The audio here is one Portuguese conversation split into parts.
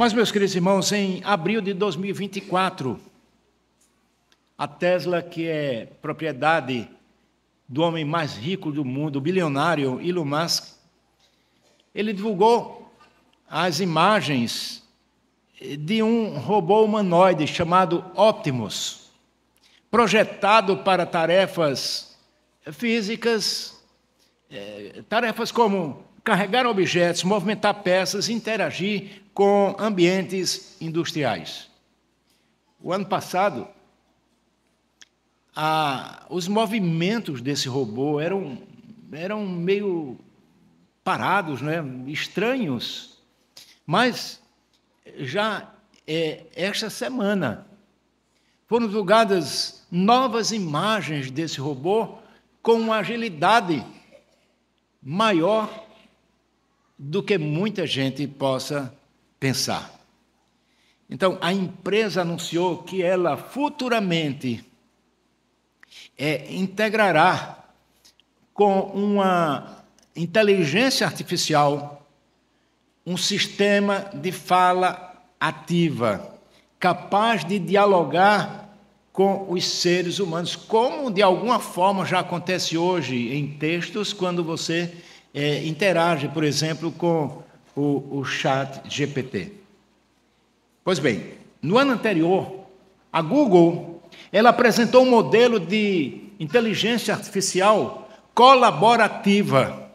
Mas, meus queridos irmãos, em abril de 2024, a Tesla, que é propriedade do homem mais rico do mundo, o bilionário Elon Musk, ele divulgou as imagens de um robô humanoide chamado Optimus, projetado para tarefas físicas, tarefas como carregar objetos, movimentar peças, interagir com ambientes industriais. O ano passado, os movimentos desse robô eram meio parados, né? Estranhos, mas já esta semana foram divulgadas novas imagens desse robô com uma agilidade maior do que muita gente possa pensar. Então, a empresa anunciou que ela futuramente integrará com uma inteligência artificial um sistema de fala ativa, capaz de dialogar com os seres humanos, como de alguma forma já acontece hoje em textos, quando você interage, por exemplo, com o chat GPT. Pois bem, no ano anterior, a Google ela apresentou um modelo de inteligência artificial colaborativa,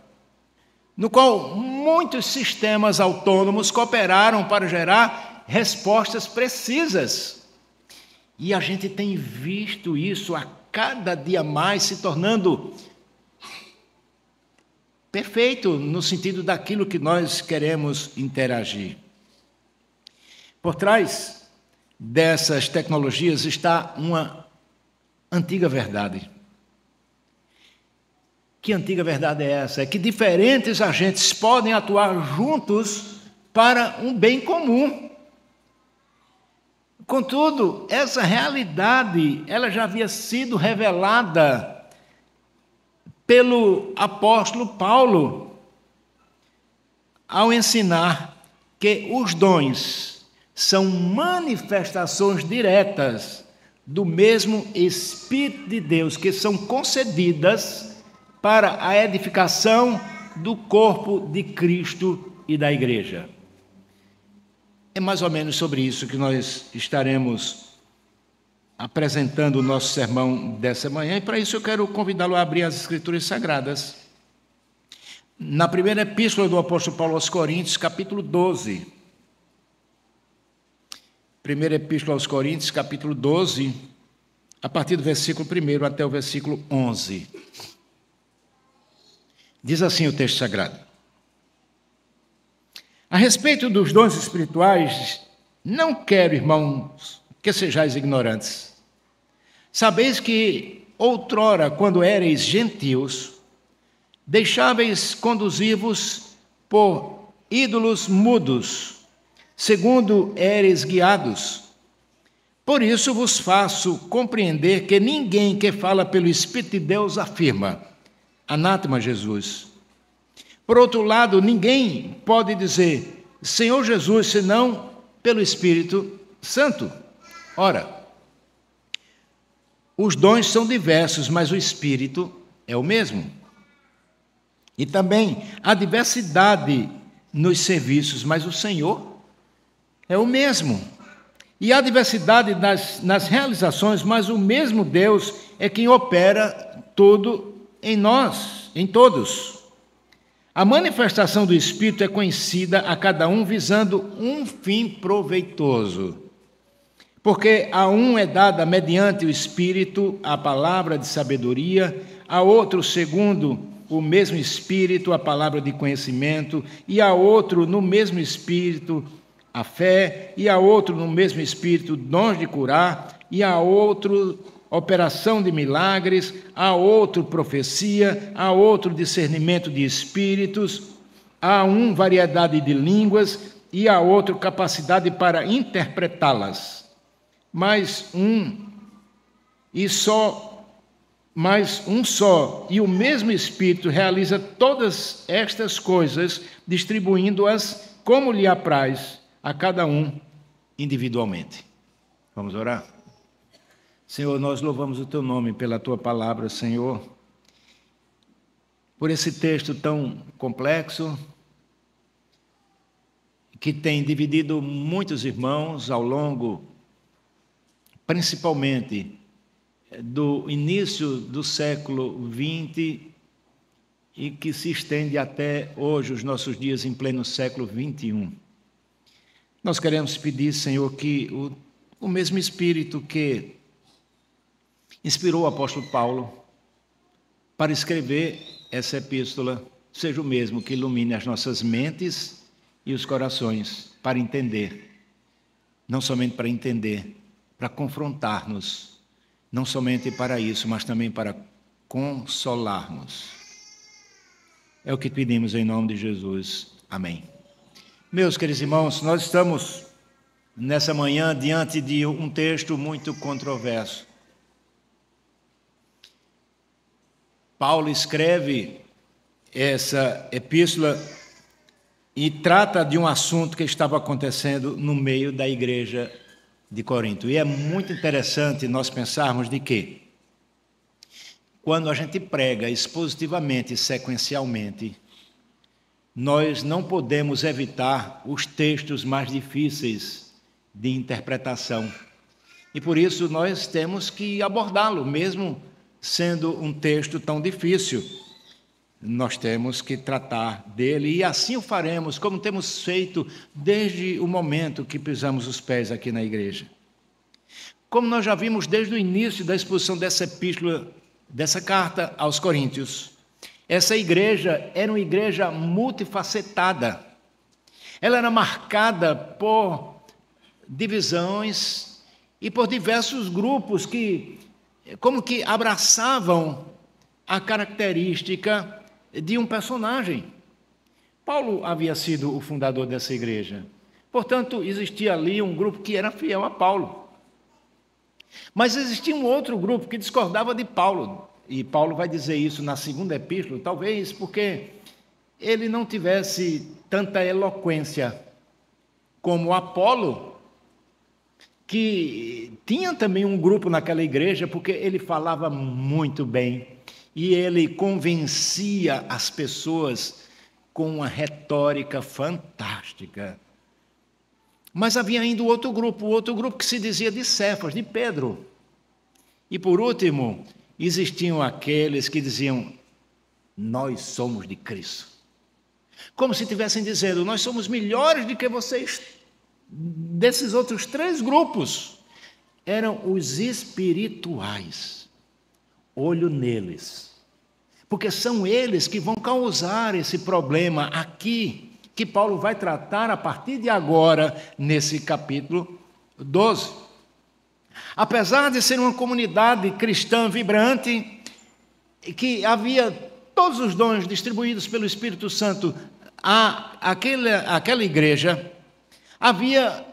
no qual muitos sistemas autônomos cooperaram para gerar respostas precisas. E a gente tem visto isso a cada dia mais se tornando perfeito no sentido daquilo que nós queremos interagir. Por trás dessas tecnologias está uma antiga verdade. Que antiga verdade é essa? É que diferentes agentes podem atuar juntos para um bem comum. Contudo, essa realidade ela já havia sido revelada pelo apóstolo Paulo ao ensinar que os dons são manifestações diretas do mesmo Espírito de Deus, que são concedidas para a edificação do corpo de Cristo e da igreja. É mais ou menos sobre isso que nós estaremos apresentando o nosso sermão dessa manhã, e para isso eu quero convidá-lo a abrir as Escrituras Sagradas. Na primeira epístola do apóstolo Paulo aos Coríntios, capítulo 12. Primeira epístola aos Coríntios, capítulo 12, a partir do versículo 1 até o versículo 11. Diz assim o texto sagrado: a respeito dos dons espirituais, não quero, irmãos, que sejais ignorantes. Sabeis que outrora, quando éreis gentios, deixáveis conduzir-vos por ídolos mudos, segundo éreis guiados. Por isso vos faço compreender que ninguém que fala pelo Espírito de Deus afirma: anátema Jesus. Por outro lado, ninguém pode dizer Senhor Jesus, senão pelo Espírito Santo. Ora, os dons são diversos, mas o Espírito é o mesmo. E também há diversidade nos serviços, mas o Senhor é o mesmo. E há diversidade nas realizações, mas o mesmo Deus é quem opera tudo em nós, em todos. A manifestação do Espírito é conhecida a cada um visando um fim proveitoso. Porque a um é dada mediante o Espírito a palavra de sabedoria, a outro segundo o mesmo Espírito a palavra de conhecimento, e a outro no mesmo Espírito a fé, e a outro no mesmo Espírito dons de curar, e a outro operação de milagres, a outro profecia, a outro discernimento de espíritos, a um variedade de línguas, e a outro capacidade para interpretá-las. Mas um só, e o mesmo Espírito realiza todas estas coisas, distribuindo-as como lhe apraz, a cada um individualmente. Vamos orar? Senhor, nós louvamos o Teu nome pela Tua palavra, Senhor, por esse texto tão complexo, que tem dividido muitos irmãos ao longo, principalmente, do início do século XX e que se estende até hoje, os nossos dias, em pleno século XXI. Nós queremos pedir, Senhor, que o mesmo Espírito que inspirou o apóstolo Paulo para escrever essa epístola seja o mesmo que ilumine as nossas mentes e os corações para entender, não somente para entender, para confrontar-nos, não somente para isso, mas também para consolar-nos. É o que pedimos em nome de Jesus. Amém. Meus queridos irmãos, nós estamos nessa manhã diante de um texto muito controverso. Paulo escreve essa epístola e trata de um assunto que estava acontecendo no meio da igreja de Corinto. E é muito interessante nós pensarmos de que, quando a gente prega expositivamente e sequencialmente, nós não podemos evitar os textos mais difíceis de interpretação. E por isso nós temos que abordá-lo, mesmo sendo um texto tão difícil. Nós temos que tratar dele, e assim o faremos, como temos feito desde o momento que pisamos os pés aqui na igreja. Como nós já vimos desde o início da exposição dessa epístola, dessa carta aos Coríntios, essa igreja era uma igreja multifacetada. Ela era marcada por divisões e por diversos grupos que, como que abraçavam a característica de um personagem. Paulo havia sido o fundador dessa igreja. Portanto, existia ali um grupo que era fiel a Paulo. Mas existia um outro grupo que discordava de Paulo. E Paulo vai dizer isso na segunda epístola, talvez porque ele não tivesse tanta eloquência como Apolo, que tinha também um grupo naquela igreja, porque ele falava muito bem e ele convencia as pessoas com uma retórica fantástica. Mas havia ainda o outro grupo que se dizia de Cefas, de Pedro. E por último, existiam aqueles que diziam: nós somos de Cristo. Como se estivessem dizendo: nós somos melhores do que vocês. Desses outros três grupos eram os espirituais. Olho neles, porque são eles que vão causar esse problema aqui, que Paulo vai tratar a partir de agora, nesse capítulo 12. Apesar de ser uma comunidade cristã vibrante, que havia todos os dons distribuídos pelo Espírito Santo àquela igreja, havia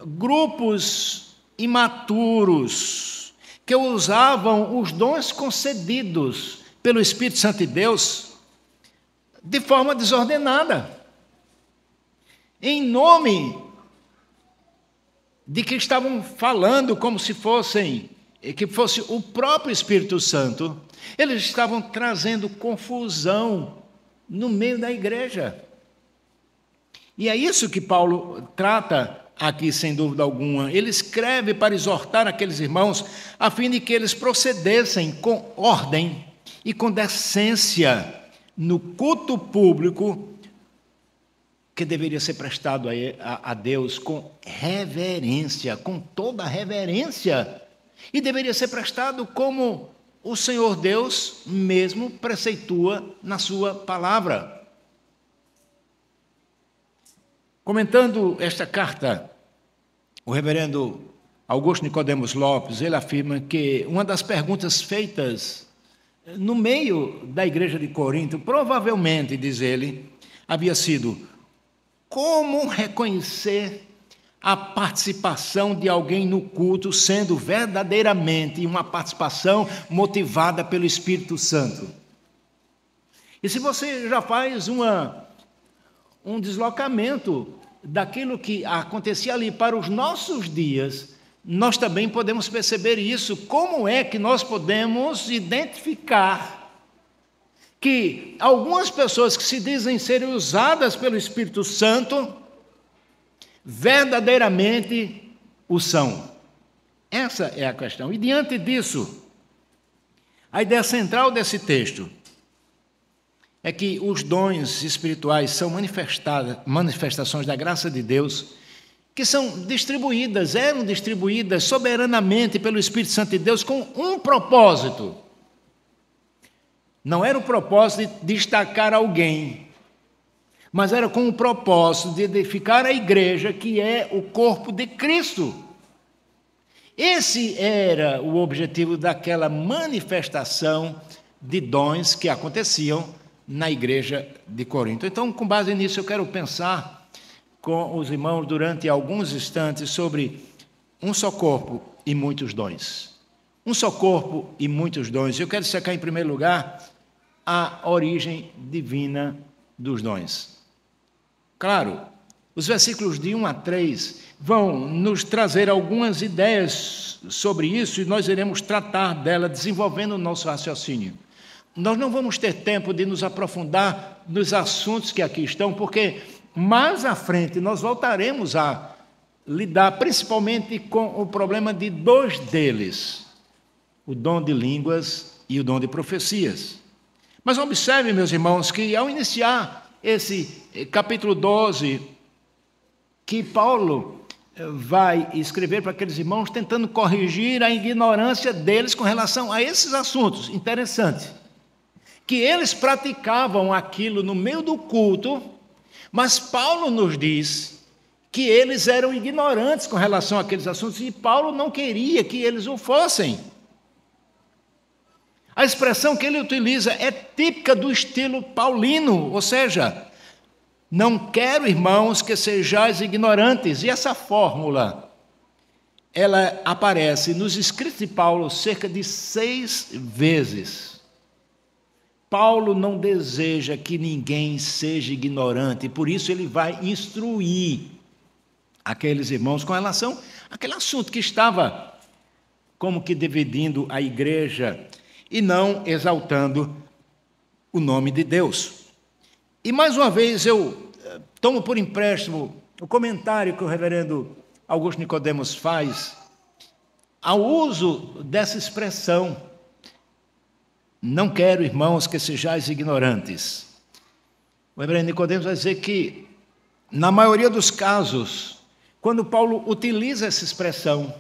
grupos imaturos que usavam os dons concedidos pelo Espírito Santo de Deus de forma desordenada, em nome de que estavam falando como se fosse o próprio Espírito Santo. Eles estavam trazendo confusão no meio da igreja. E é isso que Paulo trata aqui, sem dúvida alguma. Ele escreve para exortar aqueles irmãos, a fim de que eles procedessem com ordem e com decência no culto público, que deveria ser prestado a Deus com reverência, com toda a reverência, e deveria ser prestado como o Senhor Deus mesmo preceitua na sua palavra. Comentando esta carta, o reverendo Augusto Nicodemos Lopes, ele afirma que uma das perguntas feitas no meio da igreja de Corinto, provavelmente, diz ele, havia sido: como reconhecer a participação de alguém no culto sendo verdadeiramente uma participação motivada pelo Espírito Santo? E se você já faz um deslocamento daquilo que acontecia ali para os nossos dias, nós também podemos perceber isso. Como é que nós podemos identificar que algumas pessoas que se dizem serem usadas pelo Espírito Santo, verdadeiramente o são? Essa é a questão. E diante disso, a ideia central desse texto é que os dons espirituais são manifestações da graça de Deus, que são distribuídas, eram distribuídas soberanamente pelo Espírito Santo de Deus com um propósito. Não era o propósito de destacar alguém, mas era com o propósito de edificar a igreja, que é o corpo de Cristo. Esse era o objetivo daquela manifestação de dons que aconteciam na igreja de Corinto. Então, com base nisso, eu quero pensar com os irmãos durante alguns instantes sobre um só corpo e muitos dons. Um só corpo e muitos dons. Eu quero destacar, em primeiro lugar, a origem divina dos dons. Claro, os versículos de 1 a 3 vão nos trazer algumas ideias sobre isso e nós iremos tratar dela, desenvolvendo o nosso raciocínio. Nós não vamos ter tempo de nos aprofundar nos assuntos que aqui estão, porque mais à frente nós voltaremos a lidar principalmente com o problema de dois deles, o dom de línguas e o dom de profecias. Mas observe, meus irmãos, que ao iniciar esse capítulo 12, que Paulo vai escrever para aqueles irmãos, tentando corrigir a ignorância deles com relação a esses assuntos. Interessante, que eles praticavam aquilo no meio do culto, mas Paulo nos diz que eles eram ignorantes com relação àqueles assuntos, e Paulo não queria que eles o fossem. A expressão que ele utiliza é típica do estilo paulino, ou seja, não quero, irmãos, que sejais ignorantes. E essa fórmula, ela aparece nos escritos de Paulo cerca de 6 vezes. Paulo não deseja que ninguém seja ignorante, por isso ele vai instruir aqueles irmãos com relação àquele assunto que estava como que dividindo a igreja e não exaltando o nome de Deus. E mais uma vez eu tomo por empréstimo o comentário que o reverendo Augusto Nicodemos faz ao uso dessa expressão: não quero, irmãos, que sejais ignorantes. O reverendo Nicodemos vai dizer que, na maioria dos casos, quando Paulo utiliza essa expressão,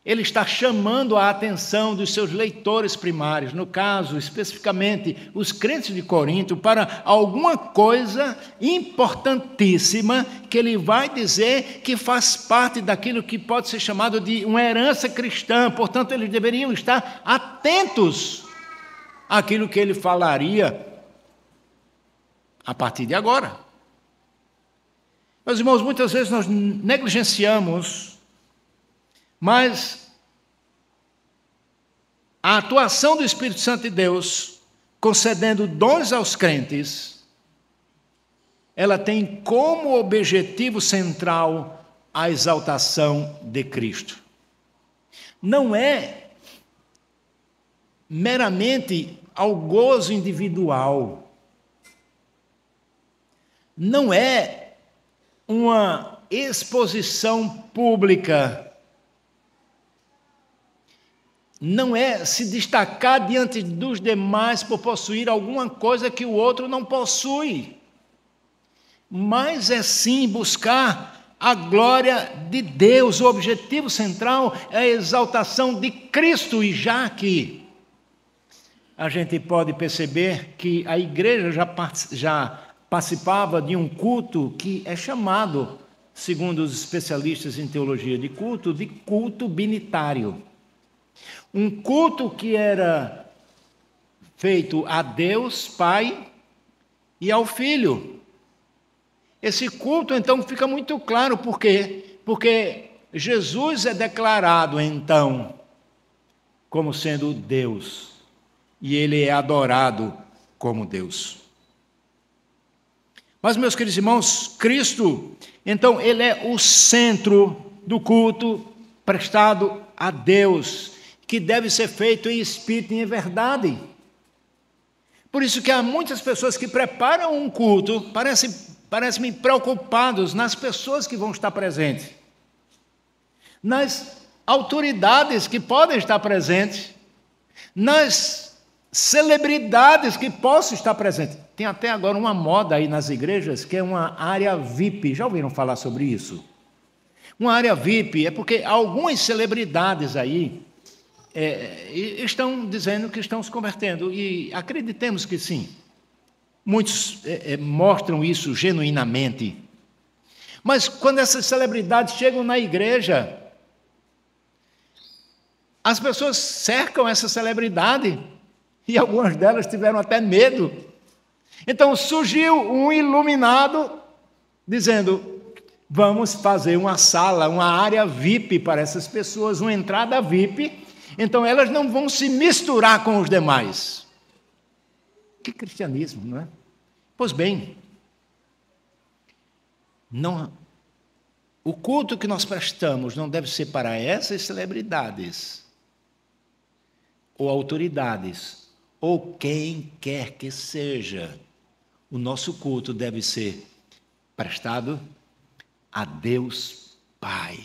ele está chamando a atenção dos seus leitores primários, no caso, especificamente, os crentes de Corinto, para alguma coisa importantíssima que ele vai dizer que faz parte daquilo que pode ser chamado de uma herança cristã. Portanto, eles deveriam estar atentos àquilo que ele falaria a partir de agora. Meus irmãos, muitas vezes nós negligenciamos, mas a atuação do Espírito Santo de Deus, concedendo dons aos crentes, ela tem como objetivo central a exaltação de Cristo. Não é meramente ao gozo individual, não é uma exposição pública, não é se destacar diante dos demais por possuir alguma coisa que o outro não possui, mas é sim buscar a glória de Deus. O objetivo central é a exaltação de Cristo. E já que a gente pode perceber que a igreja já participava de um culto que é chamado, segundo os especialistas em teologia de culto binitário. Um culto que era feito a Deus Pai e ao Filho. Esse culto, então, fica muito claro por quê? Porque Jesus é declarado, então, como sendo Deus, e ele é adorado como Deus. Mas, meus queridos irmãos, Cristo, então, ele é o centro do culto prestado a Deus, que deve ser feito em espírito e em verdade. Por isso que há muitas pessoas que preparam um culto, parecem preocupados nas pessoas que vão estar presentes, nas autoridades que podem estar presentes, nas celebridades que possam estar presentes. Tem até agora uma moda aí nas igrejas que é uma área VIP. Já ouviram falar sobre isso? Uma área VIP é porque algumas celebridades aí estão dizendo que estão se convertendo, e acreditemos que sim. Muitos mostram isso genuinamente. Mas quando essas celebridades chegam na igreja, as pessoas cercam essa celebridade, e algumas delas tiveram até medo. Então surgiu um iluminado dizendo: vamos fazer uma sala, uma área VIP para essas pessoas, uma entrada VIP, então elas não vão se misturar com os demais. Que cristianismo, não é? Pois bem, o culto que nós prestamos não deve ser para essas celebridades, ou autoridades, ou quem quer que seja. O nosso culto deve ser prestado a Deus Pai.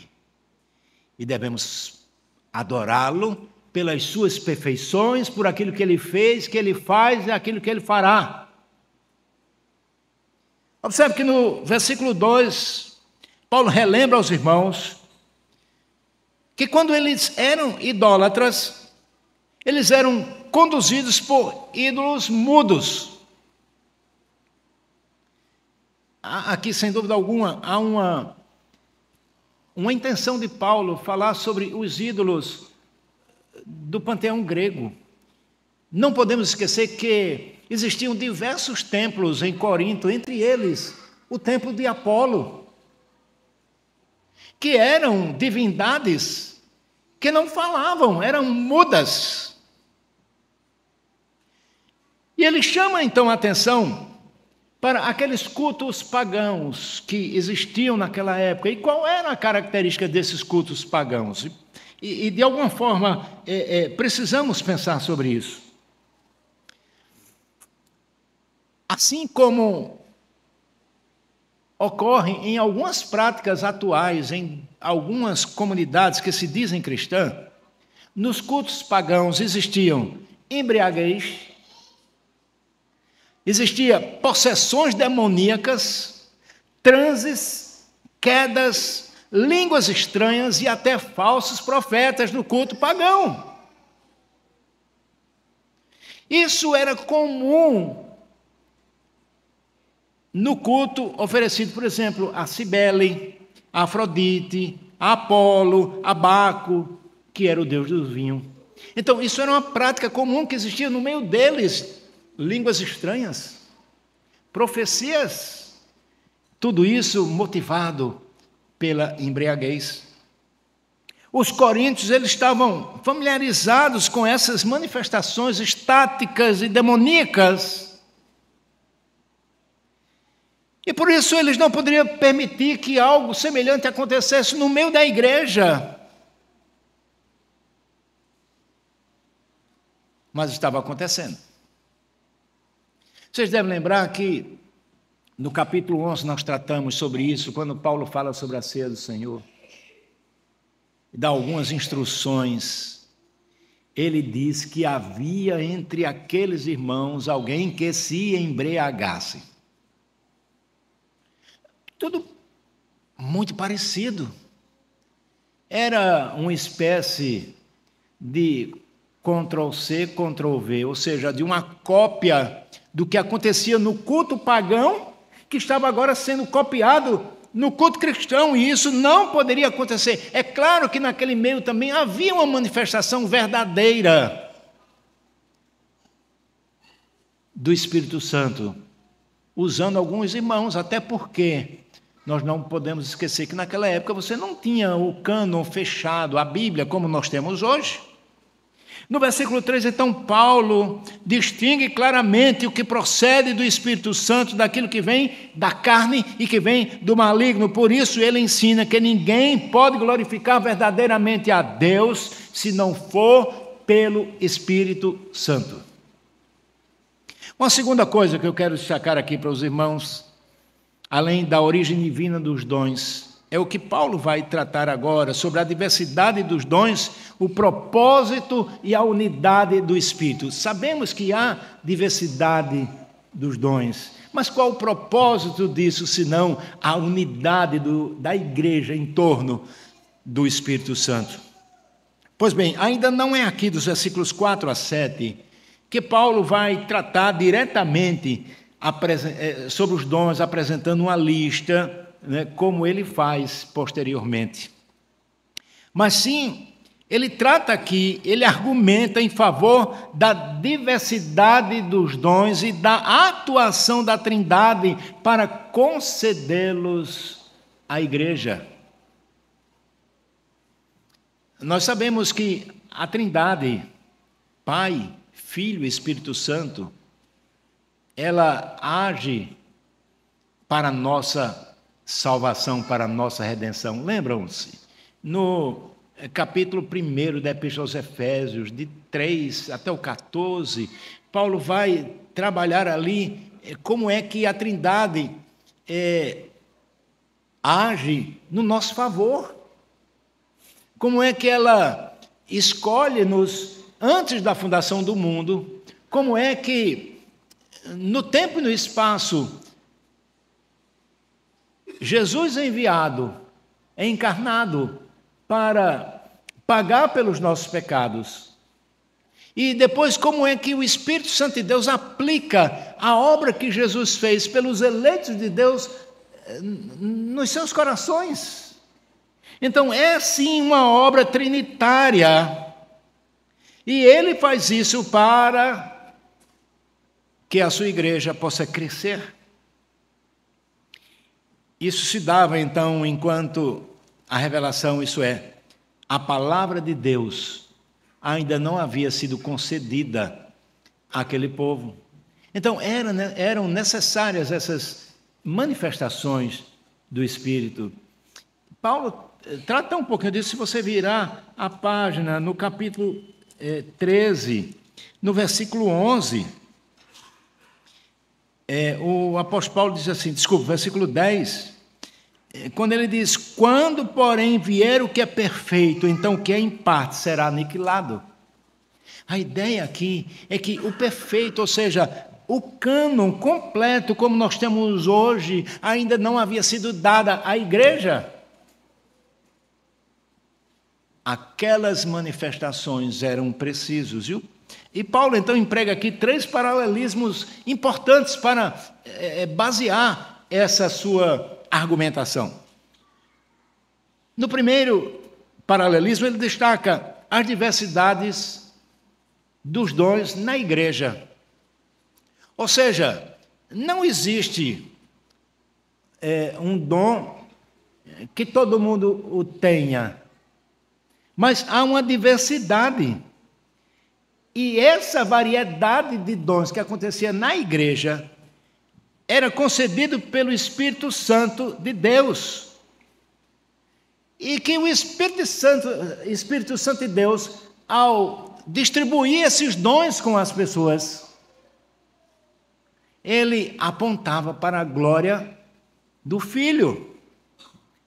E devemos adorá-lo pelas suas perfeições, por aquilo que ele fez, que ele faz e aquilo que ele fará. Observe que no versículo 2, Paulo relembra aos irmãos que quando eles eram idólatras, eles eram conduzidos por ídolos mudos. Aqui, sem dúvida alguma, há uma intenção de Paulo falar sobre os ídolos do panteão grego. Não podemos esquecer que existiam diversos templos em Corinto, entre eles o templo de Apolo, que eram divindades que não falavam, eram mudas. E ele chama então a atenção para aqueles cultos pagãos que existiam naquela época. E qual era a característica desses cultos pagãos? E de alguma forma, precisamos pensar sobre isso. Assim como ocorre em algumas práticas atuais, em algumas comunidades que se dizem cristãs, nos cultos pagãos existiam embriaguez, existia possessões demoníacas, transes, quedas, línguas estranhas e até falsos profetas no culto pagão. Isso era comum no culto oferecido, por exemplo, a Cibele, a Afrodite, a Apolo, a Baco, que era o deus do vinho. Então, isso era uma prática comum que existia no meio deles. Línguas estranhas, profecias, tudo isso motivado pela embriaguez. Os coríntios, eles estavam familiarizados com essas manifestações estáticas e demoníacas, e por isso eles não poderiam permitir que algo semelhante acontecesse no meio da igreja. Mas estava acontecendo. Vocês devem lembrar que no capítulo 11 nós tratamos sobre isso, quando Paulo fala sobre a ceia do Senhor, e dá algumas instruções. Ele diz que havia entre aqueles irmãos alguém que se embriagasse. Tudo muito parecido. Era uma espécie de Ctrl-C, Ctrl-V, ou seja, de uma cópia do que acontecia no culto pagão, que estava agora sendo copiado no culto cristão, e isso não poderia acontecer. É claro que naquele meio também havia uma manifestação verdadeira do Espírito Santo, usando alguns irmãos, até porque nós não podemos esquecer que naquela época você não tinha o cânon fechado, a Bíblia, como nós temos hoje. No versículo 3, então, Paulo distingue claramente o que procede do Espírito Santo daquilo que vem da carne e que vem do maligno. Por isso, ele ensina que ninguém pode glorificar verdadeiramente a Deus se não for pelo Espírito Santo. Uma segunda coisa que eu quero destacar aqui para os irmãos, além da origem divina dos dons, é o que Paulo vai tratar agora, sobre a diversidade dos dons, o propósito e a unidade do Espírito. Sabemos que há diversidade dos dons, mas qual o propósito disso, senão a unidade da igreja em torno do Espírito Santo? Pois bem, ainda não é aqui dos versículos 4 a 7 que Paulo vai tratar diretamente sobre os dons, apresentando uma lista, como ele faz posteriormente. Mas sim, ele trata aqui, ele argumenta em favor da diversidade dos dons e da atuação da Trindade para concedê-los à igreja. Nós sabemos que a Trindade, Pai, Filho e Espírito Santo, ela age para a nossa salvação, para a nossa redenção. Lembram-se? No capítulo 1 da Epístola aos Efésios, de 3 até o 14, Paulo vai trabalhar ali como é que a Trindade age no nosso favor. Como é que ela escolhe-nos antes da fundação do mundo, como é que no tempo e no espaço Jesus é enviado, é encarnado para pagar pelos nossos pecados. E depois, como é que o Espírito Santo de Deus aplica a obra que Jesus fez pelos eleitos de Deus nos seus corações. Então, é sim uma obra trinitária. E ele faz isso para que a sua igreja possa crescer. Isso se dava, então, enquanto a revelação, isso é, a palavra de Deus, ainda não havia sido concedida àquele povo. Então, eram necessárias essas manifestações do Espírito. Paulo trata um pouquinho disso, se você virar a página, no capítulo 13, no versículo 11, o apóstolo Paulo diz assim, versículo 10, quando ele diz, quando, porém, vier o que é perfeito, então o que é em parte será aniquilado. A ideia aqui é que o perfeito, ou seja, o cânon completo, como nós temos hoje, ainda não havia sido dada à igreja. Aquelas manifestações eram precisos, viu? E Paulo, então, emprega aqui 3 paralelismos importantes para basear essa sua argumentação. No primeiro paralelismo, ele destaca as diversidades dos dons na igreja. Ou seja, não existe um dom que todo mundo o tenha, mas há uma diversidade. E essa variedade de dons que acontecia na igreja era concedido pelo Espírito Santo de Deus. E que o Espírito Santo de Deus, ao distribuir esses dons com as pessoas, ele apontava para a glória do Filho,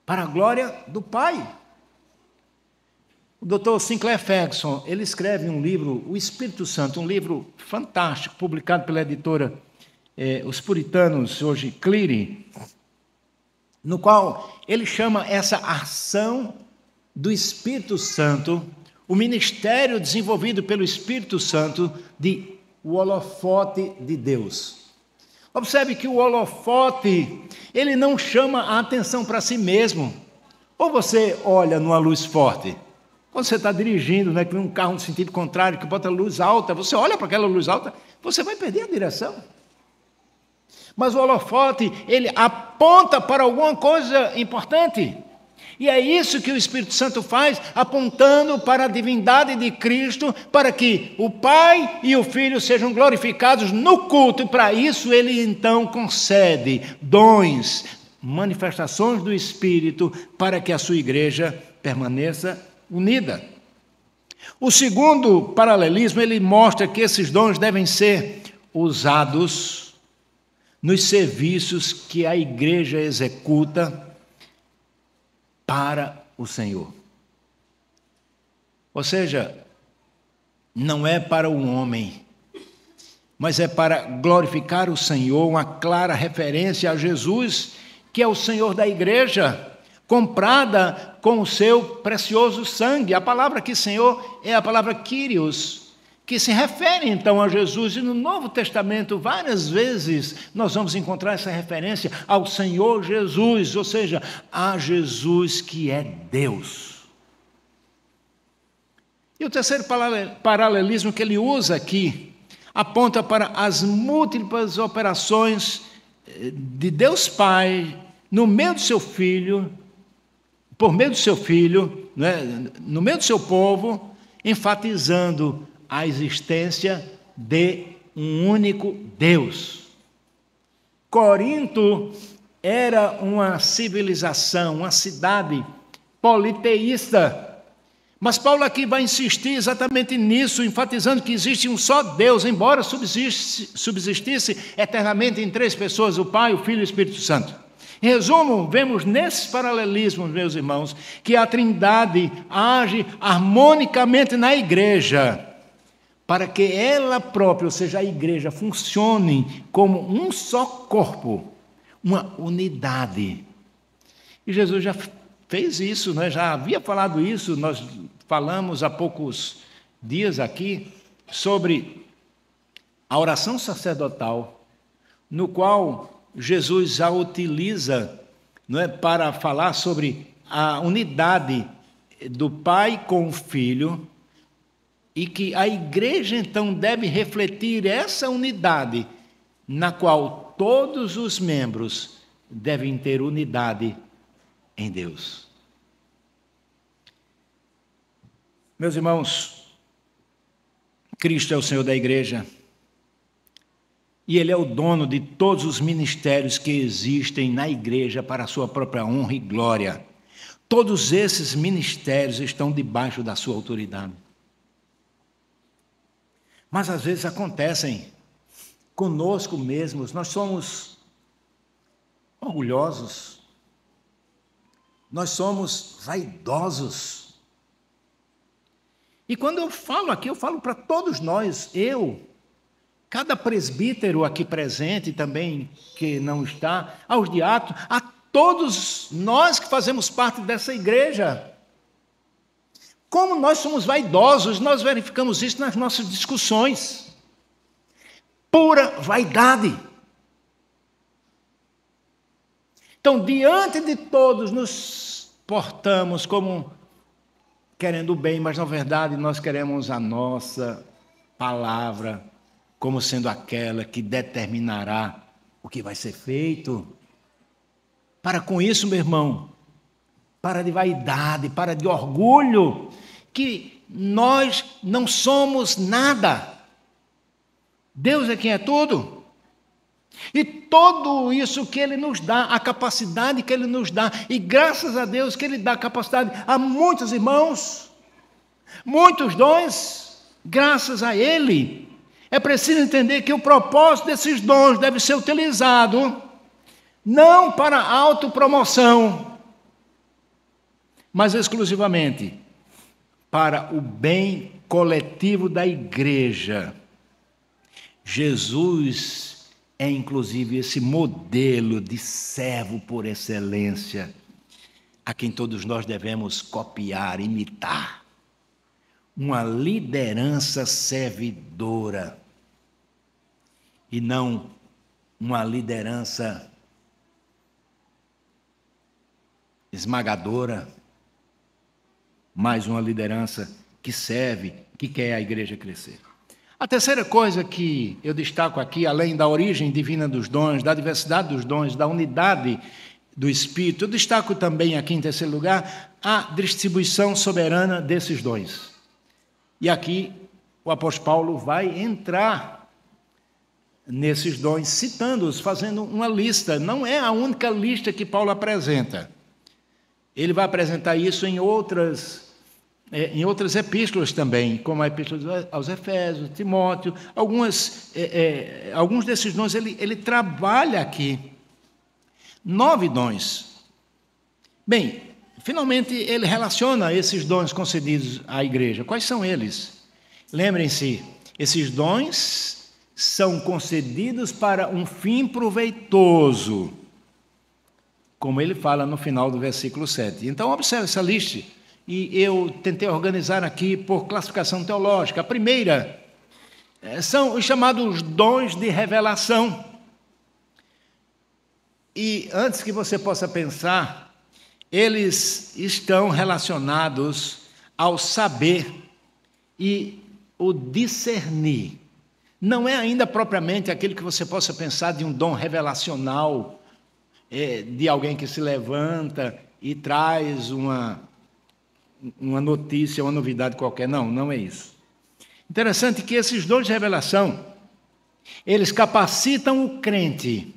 para a glória do Pai. O Dr. Sinclair Ferguson, ele escreve um livro, O Espírito Santo, um livro fantástico, publicado pela editora Os Puritanos, hoje Cleary, no qual ele chama essa ação do Espírito Santo, o ministério desenvolvido pelo Espírito Santo, de o holofote de Deus. Observe que o holofote, ele não chama a atenção para si mesmo. Ou você olha numa luz forte, quando você está dirigindo, com um carro no sentido contrário, que bota luz alta, você olha para aquela luz alta, você vai perder a direção. Mas o holofote, ele aponta para alguma coisa importante. E é isso que o Espírito Santo faz, apontando para a divindade de Cristo, para que o Pai e o Filho sejam glorificados no culto. E para isso ele então concede dons, manifestações do Espírito, para que a sua igreja permaneça unida. O segundo paralelismo, ele mostra que esses dons devem ser usados nos serviços que a igreja executa para o Senhor. Ou seja, não é para o homem, mas é para glorificar o Senhor, uma clara referência a Jesus, que é o Senhor da igreja, comprada com o seu precioso sangue. A palavra aqui, Senhor, é a palavra Kyrios, que se refere então a Jesus. E no Novo Testamento, várias vezes, nós vamos encontrar essa referência ao Senhor Jesus, ou seja, a Jesus que é Deus. E o terceiro paralelismo que ele usa aqui aponta para as múltiplas operações de Deus Pai no meio do seu Filho, por meio do seu Filho, né, no meio do seu povo, enfatizando a existência de um único Deus. Corinto era uma civilização, uma cidade politeísta. Mas Paulo aqui vai insistir exatamente nisso, enfatizando que existe um só Deus, embora subsistisse eternamente em três pessoas, o Pai, o Filho e o Espírito Santo. Em resumo, vemos nesses paralelismos, meus irmãos, que a Trindade age harmonicamente na igreja, para que ela própria, ou seja, a igreja, funcione como um só corpo, uma unidade. E Jesus já fez isso, né? Já havia falado isso, nós falamos há poucos dias aqui sobre a oração sacerdotal, no qual Jesus já utiliza, não é, para falar sobre a unidade do Pai com o Filho, e que a igreja então deve refletir essa unidade, na qual todos os membros devem ter unidade em Deus. Meus irmãos, Cristo é o Senhor da igreja, e Ele é o dono de todos os ministérios que existem na igreja para a sua própria honra e glória. Todos esses ministérios estão debaixo da sua autoridade. Mas às vezes acontecem conosco mesmos, nós somos orgulhosos, nós somos vaidosos. E quando eu falo aqui, eu falo para todos nós, cada presbítero aqui presente também, que não está, aos diáconos, a todos nós que fazemos parte dessa igreja. Como nós somos vaidosos, nós verificamos isso nas nossas discussões. Pura vaidade. Então, diante de todos, nos portamos como querendo o bem, mas na verdade nós queremos a nossa palavra como sendo aquela que determinará o que vai ser feito. Para com isso, meu irmão, para de vaidade, para de orgulho, que nós não somos nada. Deus é quem é tudo. E tudo isso que Ele nos dá, a capacidade que Ele nos dá, e graças a Deus que Ele dá capacidade a muitos irmãos, muitos dons, graças a Ele. É preciso entender que o propósito desses dons deve ser utilizado não para autopromoção, mas exclusivamente para o bem coletivo da igreja. Jesus é, inclusive, esse modelo de servo por excelência, a quem todos nós devemos copiar, imitar. Uma liderança servidora, e não uma liderança esmagadora, mas uma liderança que serve, que quer a igreja crescer. A terceira coisa que eu destaco aqui, além da origem divina dos dons, da diversidade dos dons, da unidade do Espírito. Eu destaco também aqui, em terceiro lugar, a distribuição soberana desses dons. E aqui o apóstolo Paulo vai entrar nesses dons, citando-os, fazendo uma lista. Não é a única lista que Paulo apresenta. Ele vai apresentar isso em outras epístolas também, como a epístola aos Efésios, Timóteo. Alguns desses dons ele trabalha aqui. 9 dons. Bem, finalmente ele relaciona esses dons concedidos à igreja. Quais são eles? Lembrem-se, esses dons são concedidos para um fim proveitoso, como ele fala no final do versículo 7. Então, observe essa lista, e eu tentei organizar aqui por classificação teológica. A primeira são os chamados dons de revelação. E antes que você possa pensar, eles estão relacionados ao saber e o discernir. Não é ainda propriamente aquilo que você possa pensar de um dom revelacional, de alguém que se levanta e traz uma notícia, uma novidade qualquer. Não, não é isso. Interessante que esses dons de revelação, eles capacitam o crente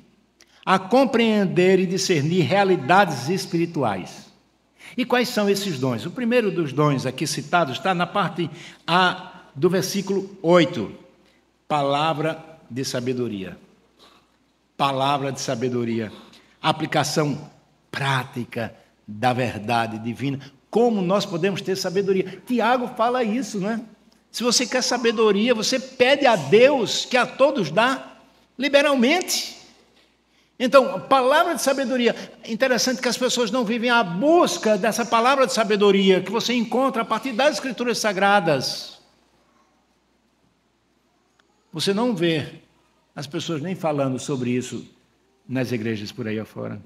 a compreender e discernir realidades espirituais. E quais são esses dons? O primeiro dos dons aqui citados está na parte A do versículo 8. Palavra de sabedoria. Palavra de sabedoria. Aplicação prática da verdade divina. Como nós podemos ter sabedoria? Tiago fala isso, não é? Se você quer sabedoria, você pede a Deus, que a todos dá liberalmente. Então, palavra de sabedoria. Interessante que as pessoas não vivem à busca dessa palavra de sabedoria que você encontra a partir das Escrituras Sagradas. Você não vê as pessoas nem falando sobre isso nas igrejas por aí afora.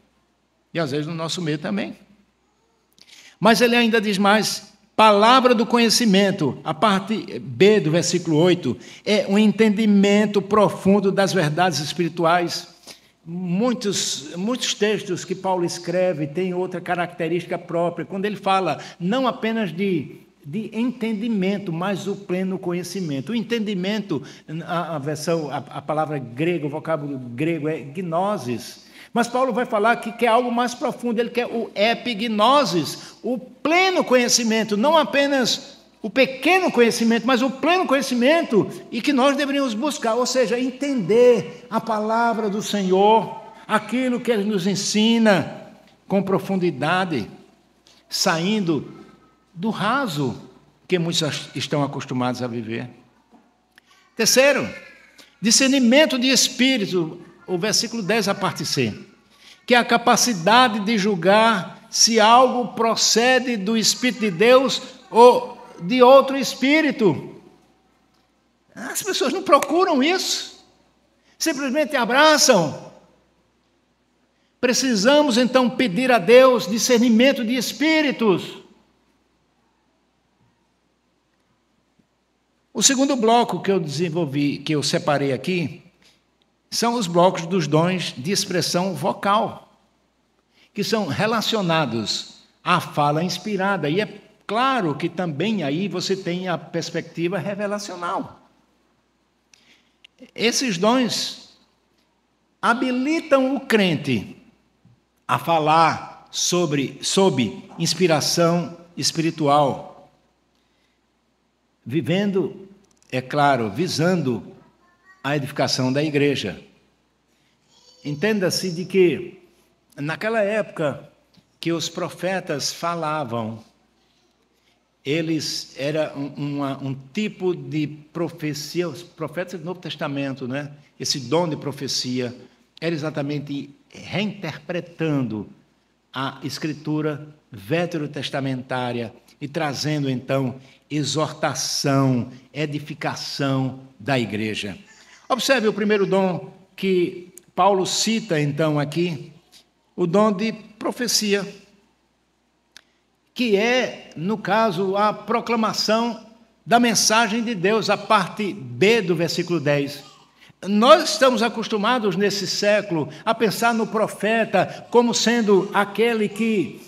E às vezes no nosso meio também. Mas ele ainda diz mais, palavra do conhecimento. A parte B do versículo 8 é um entendimento profundo das verdades espirituais. Muitos textos que Paulo escreve têm outra característica própria, quando ele fala não apenas de entendimento, mas o pleno conhecimento. O entendimento, a palavra grega, o vocábulo grego é gnosis, mas Paulo vai falar que quer algo mais profundo, ele quer o epignosis, o pleno conhecimento, não apenas o pequeno conhecimento, mas o pleno conhecimento, e que nós deveríamos buscar, ou seja, entender a palavra do Senhor, aquilo que Ele nos ensina com profundidade, saindo do raso que muitos estão acostumados a viver. Terceiro, discernimento de espírito, o versículo 10, a parte C, que é a capacidade de julgar se algo procede do Espírito de Deus ou de outro espírito. As pessoas não procuram isso, simplesmente abraçam. Precisamos então pedir a Deus discernimento de espíritos. O segundo bloco que eu desenvolvi, que eu separei aqui, são os blocos dos dons de expressão vocal, que são relacionados à fala inspirada. E é claro que também aí você tem a perspectiva revelacional. Esses dons habilitam o crente a falar sob inspiração espiritual, vivendo, é claro, visando a edificação da igreja. Entenda-se de que, naquela época que os profetas falavam, eles eram um tipo de profecia, os profetas do Novo Testamento, né? Esse dom de profecia era exatamente reinterpretando a escritura veterotestamentária e trazendo, então, exortação, edificação da igreja. Observe o primeiro dom que Paulo cita, então, aqui, o dom de profecia, que é, no caso, a proclamação da mensagem de Deus, a parte B do versículo 10. nós estamos acostumados nesse século a pensar no profeta como sendo aquele que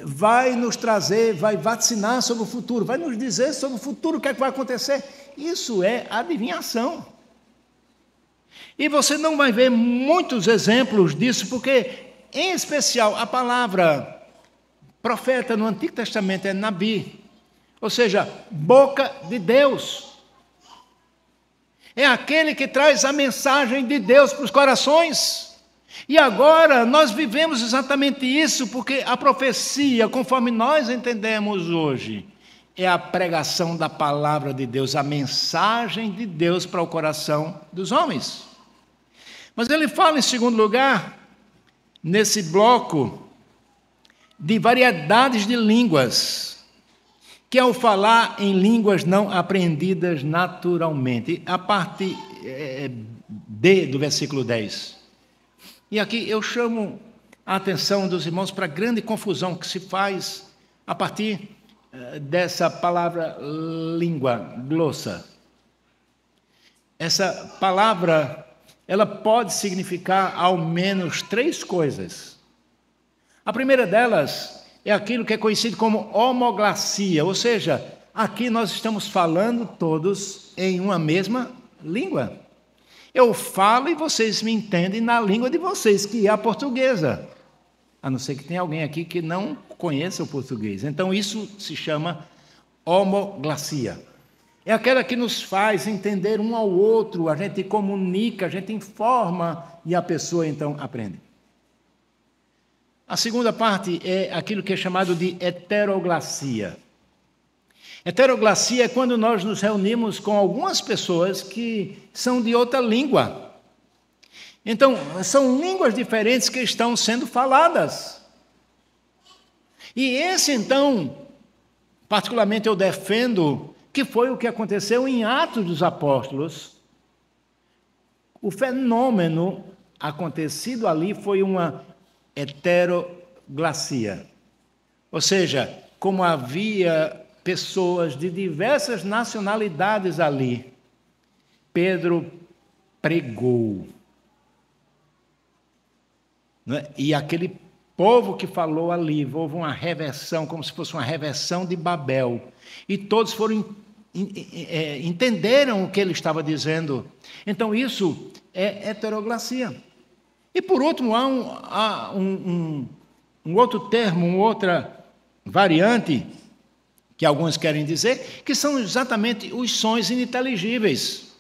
vai nos trazer, vai vaticinar sobre o futuro, vai nos dizer sobre o futuro o que é que vai acontecer. Isso é adivinhação. E você não vai ver muitos exemplos disso, porque, em especial, a palavra profeta no Antigo Testamento é Nabi, ou seja, boca de Deus. É aquele que traz a mensagem de Deus para os corações. E agora nós vivemos exatamente isso, porque a profecia, conforme nós entendemos hoje, é a pregação da palavra de Deus, a mensagem de Deus para o coração dos homens. Mas ele fala, em segundo lugar, nesse bloco, de variedades de línguas, que ao falar em línguas não apreendidas naturalmente, a parte D do versículo 10. E aqui eu chamo a atenção dos irmãos para a grande confusão que se faz a partir dessa palavra língua, glossa. Essa palavra, ela pode significar ao menos 3 coisas. A primeira delas é aquilo que é conhecido como homoglacia, ou seja, aqui nós estamos falando todos em uma mesma língua. Eu falo e vocês me entendem na língua de vocês, que é a portuguesa. A não ser que tenha alguém aqui que não conheça o português. Então, isso se chama homoglacia. É aquela que nos faz entender um ao outro, a gente comunica, a gente informa e a pessoa, então, aprende. A segunda parte é aquilo que é chamado de heteroglacia. Heteroglacia é quando nós nos reunimos com algumas pessoas que são de outra língua. Então, são línguas diferentes que estão sendo faladas. E esse, então, particularmente eu defendo que foi o que aconteceu em Atos dos Apóstolos. O fenômeno acontecido ali foi uma heteroglacia. Ou seja, como havia pessoas de diversas nacionalidades ali, Pedro pregou. E aquele povo que falou ali, houve uma reversão, como se fosse uma reversão de Babel. E todos entenderam o que ele estava dizendo. Então, isso é heteroglacia. E, por último, há um outro termo, uma outra variante, que alguns querem dizer, que são exatamente os sons ininteligíveis.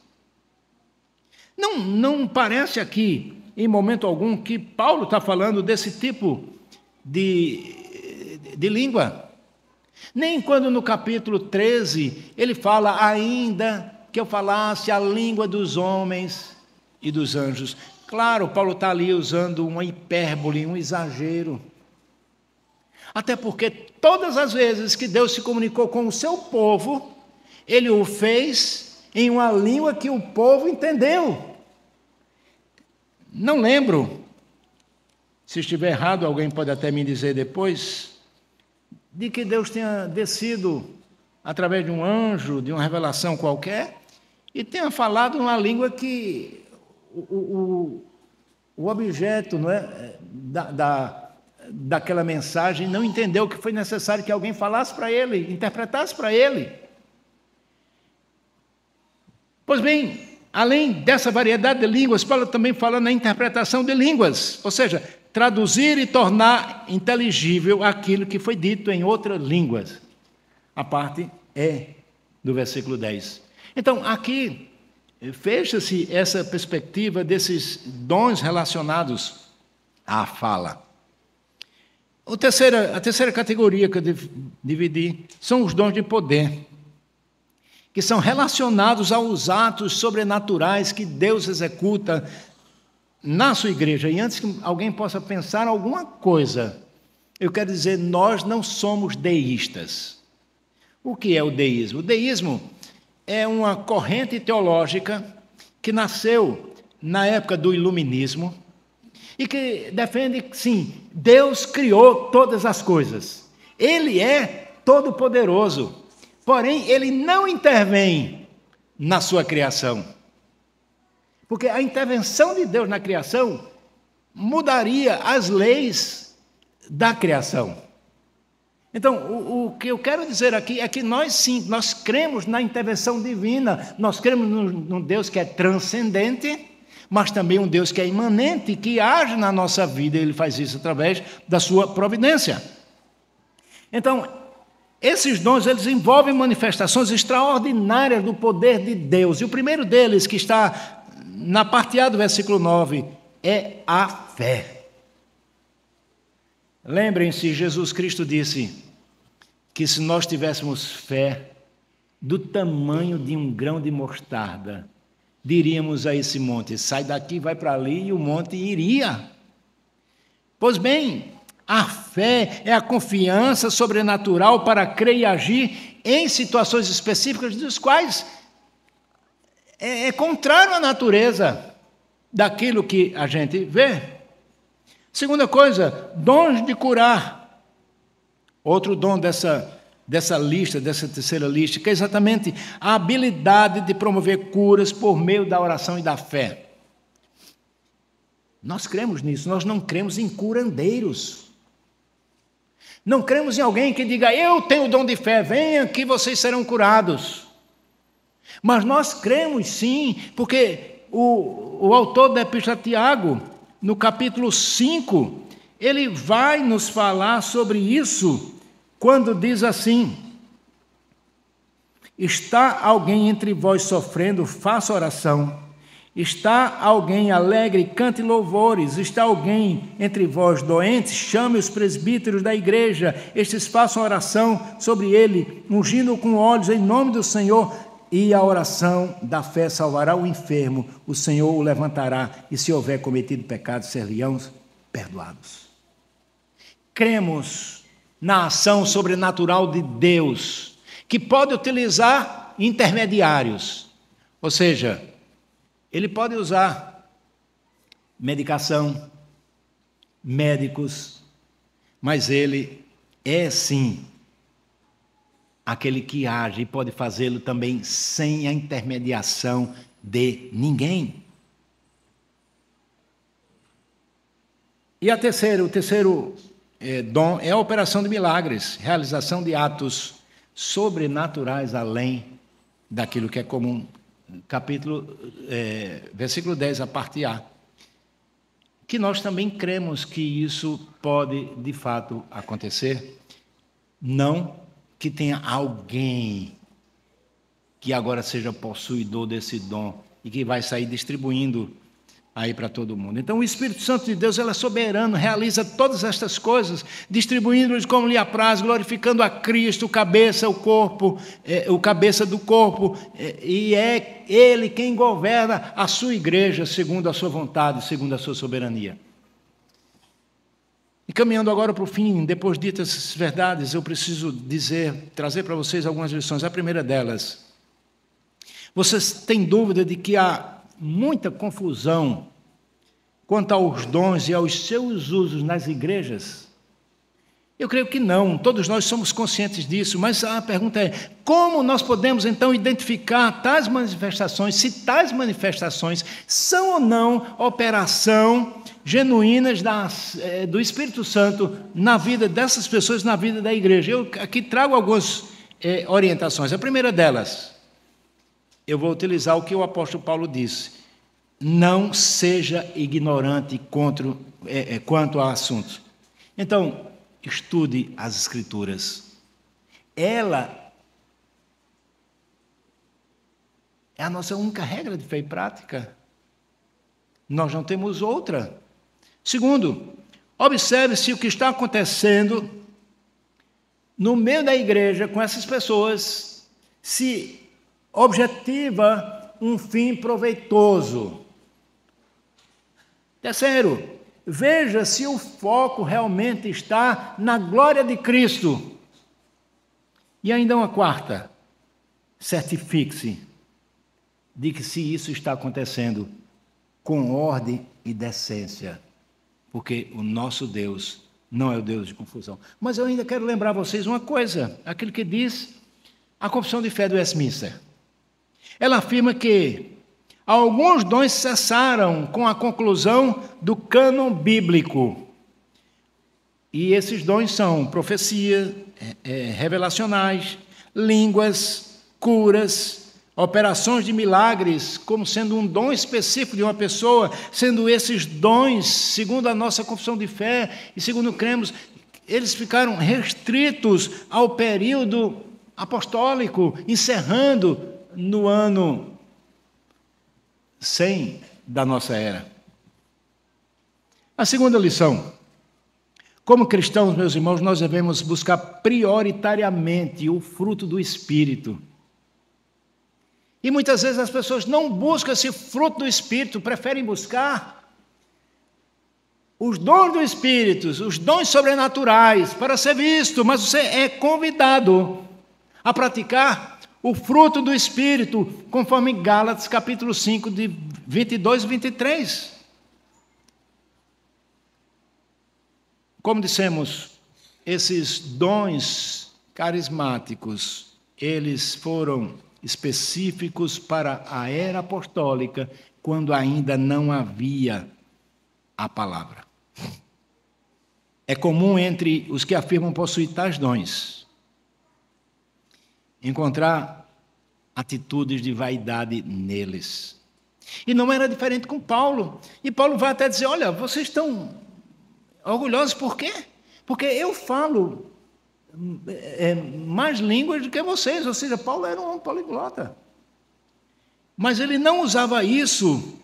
Não parece aqui, em momento algum, que Paulo está falando desse tipo de língua. Nem quando no capítulo 13 ele fala ainda que eu falasse a língua dos homens e dos anjos. Claro, Paulo está ali usando uma hipérbole, um exagero. Até porque todas as vezes que Deus se comunicou com o seu povo, ele o fez em uma língua que o povo entendeu. Não lembro, se estiver errado, alguém pode até me dizer depois, de que Deus tenha descido através de um anjo, de uma revelação qualquer, e tenha falado uma língua que o objeto, não é, daquela mensagem não entendeu que foi necessário que alguém falasse para ele, interpretasse para ele. Pois bem, além dessa variedade de línguas, Paulo também fala na interpretação de línguas, ou seja, traduzir e tornar inteligível aquilo que foi dito em outras línguas. A parte é do versículo 10. Então, aqui fecha-se essa perspectiva desses dons relacionados à fala. A terceira categoria que eu dividi são os dons de poder, que são relacionados aos atos sobrenaturais que Deus executa na sua igreja. E antes que alguém possa pensar alguma coisa, eu quero dizer, nós não somos deístas. O que é o deísmo? O deísmo é uma corrente teológica que nasceu na época do iluminismo e que defende que, sim, Deus criou todas as coisas. Ele é todo-poderoso, porém, ele não intervém na sua criação. Porque a intervenção de Deus na criação mudaria as leis da criação. Então, o que eu quero dizer aqui é que nós sim, nós cremos na intervenção divina, nós cremos num Deus que é transcendente, mas também um Deus que é imanente, que age na nossa vida, e Ele faz isso através da sua providência. Então, esses dons, eles envolvem manifestações extraordinárias do poder de Deus. E o primeiro deles, que está na parte A do versículo 9, é a fé. Lembrem-se, Jesus Cristo disse que se nós tivéssemos fé do tamanho de um grão de mostarda, diríamos a esse monte, sai daqui, vai para ali, e o monte iria. Pois bem, a fé é a confiança sobrenatural para crer e agir em situações específicas, dos quais é contrário à natureza daquilo que a gente vê. Segunda coisa, dons de curar. Outro dom dessa lista, dessa terceira lista, que é exatamente a habilidade de promover curas por meio da oração e da fé. Nós cremos nisso, nós não cremos em curandeiros. Não cremos em alguém que diga, eu tenho o dom de fé, venham que vocês serão curados. Mas nós cremos sim, porque o autor da Epístola a Tiago, no capítulo 5, ele vai nos falar sobre isso, quando diz assim: está alguém entre vós sofrendo, faça oração. Está alguém alegre, cante louvores. Está alguém entre vós doentes, chame os presbíteros da igreja. Estes façam oração sobre ele, ungindo-o com óleos em nome do Senhor. E a oração da fé salvará o enfermo. O Senhor o levantará, e se houver cometido pecados, ser-lhe-ão perdoados. Cremos na ação sobrenatural de Deus, que pode utilizar intermediários, ou seja, Ele pode usar medicação, médicos, mas Ele é sim aquele que age e pode fazê-lo também sem a intermediação de ninguém. E o terceiro dom é a operação de milagres, realização de atos sobrenaturais além daquilo que é comum. Versículo 10, a parte A. Que nós também cremos que isso pode, de fato, acontecer. Não que tenha alguém que agora seja possuidor desse dom e que vai sair distribuindo aí para todo mundo. Então, o Espírito Santo de Deus, ele é soberano, realiza todas estas coisas, distribuindo-lhes como lhe apraz, glorificando a Cristo, o cabeça, o corpo, o cabeça do corpo, e é Ele quem governa a sua igreja segundo a sua vontade, segundo a sua soberania. E caminhando agora para o fim, depois ditas essas verdades, eu preciso trazer para vocês algumas lições. A primeira delas, vocês têm dúvida de que há muita confusão quanto aos dons e aos seus usos nas igrejas? Eu creio que não, todos nós somos conscientes disso, mas a pergunta é, como nós podemos então identificar tais manifestações, se tais manifestações são ou não operação genuínas do Espírito Santo na vida dessas pessoas, na vida da igreja? Eu aqui trago algumas orientações. A primeira delas, eu vou utilizar o que o apóstolo Paulo disse: não seja ignorante quanto ao assunto. Então, estude as Escrituras. Ela é a nossa única regra de fé e prática. Nós não temos outra. Segundo, observe se o que está acontecendo no meio da igreja com essas pessoas se objetiva um fim proveitoso. Terceiro, veja se o foco realmente está na glória de Cristo. E ainda uma quarta, certifique-se de que se isso está acontecendo com ordem e decência, porque o nosso Deus não é o Deus de confusão. Mas eu ainda quero lembrar vocês uma coisa, aquilo que diz a Confissão de Fé do Westminster. Ela afirma que alguns dons cessaram com a conclusão do cânon bíblico. E esses dons são profecia, revelacionais, línguas, curas, operações de milagres, como sendo um dom específico de uma pessoa, sendo esses dons, segundo a nossa confissão de fé e segundo cremos, eles ficaram restritos ao período apostólico, encerrando no ano 100 da nossa era. A segunda lição: como cristãos, meus irmãos, nós devemos buscar prioritariamente o fruto do Espírito. E muitas vezes as pessoas não buscam esse fruto do Espírito, preferem buscar os dons do Espírito, os dons sobrenaturais, para ser visto, mas você é convidado a praticar o fruto do Espírito, conforme Gálatas capítulo 5, de 22 e 23. Como dissemos, esses dons carismáticos, eles foram específicos para a era apostólica, quando ainda não havia a palavra. É comum entre os que afirmam possuir tais dons encontrar atitudes de vaidade neles. E não era diferente com Paulo. E Paulo vai até dizer: olha, vocês estão orgulhosos por quê? Porque eu falo mais línguas do que vocês. Ou seja, Paulo era um poliglota. Mas ele não usava isso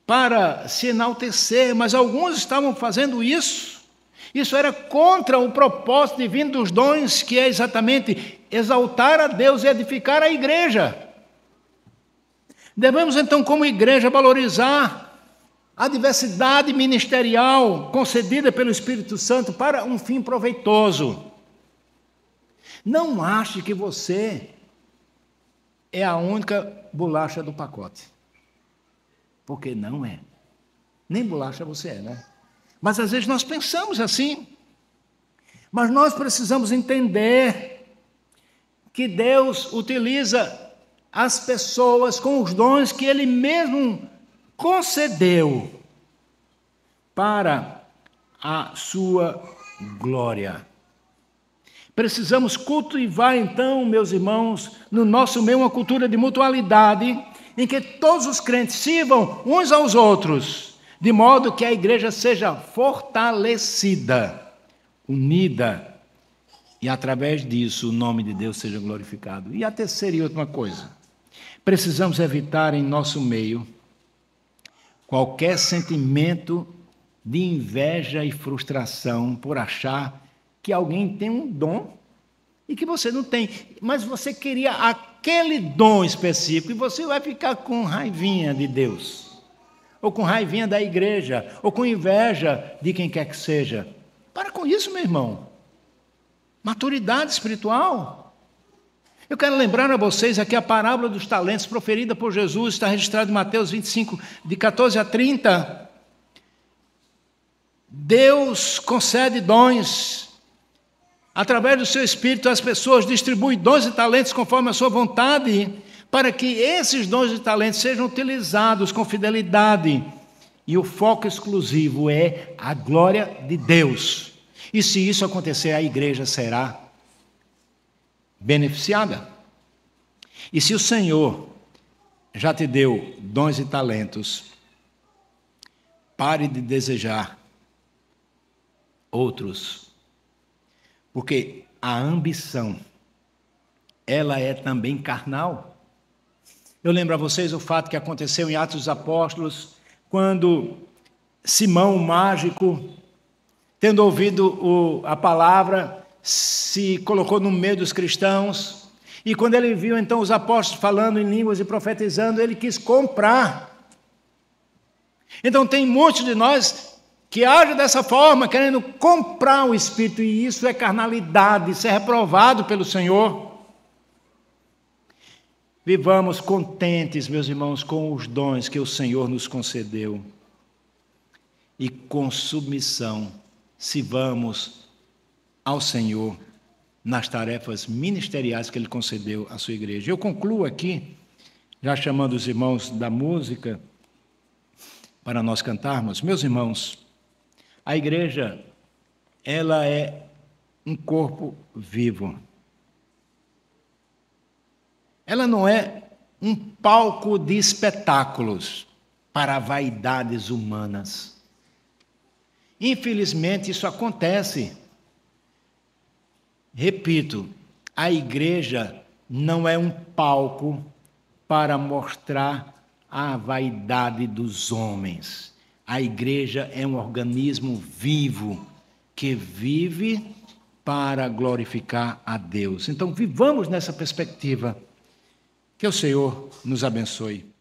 para se enaltecer, mas alguns estavam fazendo isso. Isso era contra o propósito divino dos dons, que é exatamente exaltar a Deus e edificar a igreja. Devemos, então, como igreja, valorizar a diversidade ministerial concedida pelo Espírito Santo para um fim proveitoso. Não ache que você é a única bolacha do pacote, porque não é. Nem bolacha você é, né? Mas às vezes nós pensamos assim. Mas nós precisamos entender que Deus utiliza as pessoas com os dons que Ele mesmo concedeu para a sua glória. Precisamos cultivar, então, meus irmãos, no nosso meio uma cultura de mutualidade, em que todos os crentes sirvam uns aos outros, de modo que a igreja seja fortalecida, unida, e através disso o nome de Deus seja glorificado. E a terceira e última coisa: precisamos evitar em nosso meio qualquer sentimento de inveja e frustração por achar que alguém tem um dom e que você não tem, mas você queria aquele dom específico e você vai ficar com raivinha de Deus, ou com raivinha da igreja, ou com inveja de quem quer que seja. Para com isso, meu irmão. Maturidade espiritual. Eu quero lembrar a vocês aqui a parábola dos talentos proferida por Jesus, está registrada em Mateus 25, de 14 a 30. Deus concede dons. Através do seu Espírito, as pessoas distribuem dons e talentos conforme a sua vontade, para que esses dons e talentos sejam utilizados com fidelidade. E o foco exclusivo é a glória de Deus. E se isso acontecer, a igreja será beneficiada. E se o Senhor já te deu dons e talentos, pare de desejar outros. Porque a ambição, ela é também carnal. Eu lembro a vocês o fato que aconteceu em Atos dos Apóstolos, quando Simão, o mágico, tendo ouvido a palavra, se colocou no meio dos cristãos, e quando ele viu então os apóstolos falando em línguas e profetizando, ele quis comprar. Então tem muitos de nós que agem dessa forma, querendo comprar o Espírito, e isso é carnalidade, isso é reprovado pelo Senhor. Vivamos contentes, meus irmãos, com os dons que o Senhor nos concedeu, e com submissão sirvamos ao Senhor nas tarefas ministeriais que Ele concedeu à sua igreja. Eu concluo aqui Já chamando os irmãos da música para nós cantarmos. Meus irmãos, a igreja, ela é um corpo vivo. Ela não é um palco de espetáculos para vaidades humanas. Infelizmente, isso acontece. Repito, a igreja não é um palco para mostrar a vaidade dos homens. A igreja é um organismo vivo, que vive para glorificar a Deus. Então, vivamos nessa perspectiva. Que o Senhor nos abençoe.